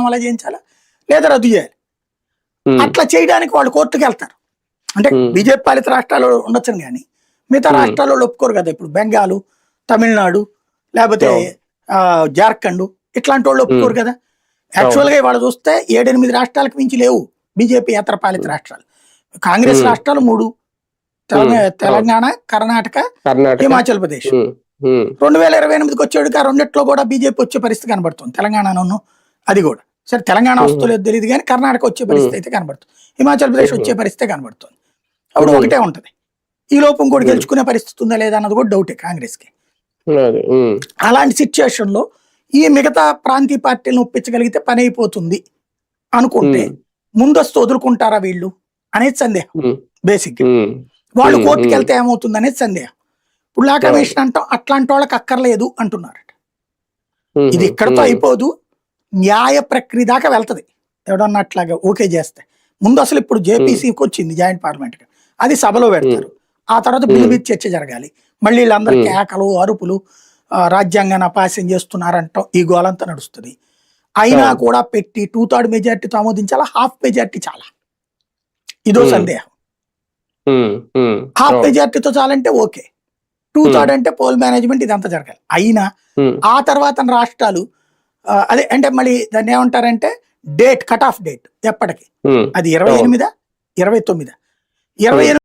రాజీనామాలా చేయించాలా లేదా రద్దు చేయాలి. అట్లా చేయడానికి వాళ్ళు కోర్టుకు వెళ్తారు. అంటే బీజేపీ పాలిత రాష్ట్రాలు ఉండొచ్చు కానీ మిగతా రాష్ట్రాల్లో ఒప్పుకోరు కదా. ఇప్పుడు బెంగాల్, తమిళనాడు, లేకపోతే జార్ఖండ్ ఇట్లాంటి వాళ్ళు ఒప్పుకోరు కదా. యాక్చువల్గా వాళ్ళు చూస్తే 7-8 రాష్ట్రాలకు మించి లేవు బీజేపీ ఏతర పాలిత రాష్ట్రాలు. కాంగ్రెస్ రాష్ట్రాలు 3, తెలంగాణ, కర్ణాటక, హిమాచల్ ప్రదేశ్. 2028కి వచ్చేటికి ఆ రెండిట్లో కూడా బీజేపీ వచ్చే పరిస్థితి కనబడుతుంది. తెలంగాణను అది కూడా సరే, తెలంగాణ వస్తలేదు తెలియదు కానీ కర్ణాటక వచ్చే పరిస్థితి అయితే కనబడుతుంది, హిమాచల్ ప్రదేశ్ వచ్చే పరిస్థితి కనబడుతుంది. అప్పుడు ఒకటే ఉంటది. ఈ లోపు ఇంకోటి గెలుచుకునే పరిస్థితి ఉందా లేదా అన్నది కూడా డౌటే కాంగ్రెస్కి. అలాంటి సిచ్యువేషన్ లో ఈ మిగతా ప్రాంతీయ పార్టీలను ఒప్పించగలిగితే పని అయిపోతుంది అనుకుంటే ముందస్తు వదులుకుంటారా వీళ్ళు అనేది సందేహం. బేసిక్ వాళ్ళు కోర్టుకు వెళ్తే ఏమవుతుంది అనేది సందేహం. ఇప్పుడు లా కమిషన్ అంటాం అట్లాంటి వాళ్ళకి అక్కర్లేదు అంటున్నారట. ఇది ఇక్కడతో అయిపోదు, న్యాయ ప్రక్రియ దాకా వెళ్తది. ఎవడన్నా అట్లాగా ఓకే చేస్తే ముందు అసలు ఇప్పుడు జేపీసీకి వచ్చింది జాయింట్ పార్లమెంట్, అది సభలో పెడతారు. ఆ తర్వాత బిల్లు మీద చర్చ జరగాలి. మళ్ళీ వీళ్ళందరూ కేకలు అరుపులు రాజ్యాంగాన్ని అపాస్యం చేస్తున్నారంటాం, ఈ గోలంతా నడుస్తుంది. అయినా కూడా పెట్టి 2/3 మెజార్టీతో ఆమోదించాలా, హాఫ్ మెజార్టీ చాలా? ఇదో సందేహం. హాఫ్ మెజార్టీతో చాలంటే ఓకే, 2/3 అంటే పోల్ మేనేజ్మెంట్ ఇదంతా జరగాలి. అయినా ఆ తర్వాత రాష్ట్రాలు అదే అంటే మళ్ళీ దాన్ని ఏమంటారంటే డేట్, కట్ ఆఫ్ డేట్ ఎప్పటికి, అది 28, 29, 28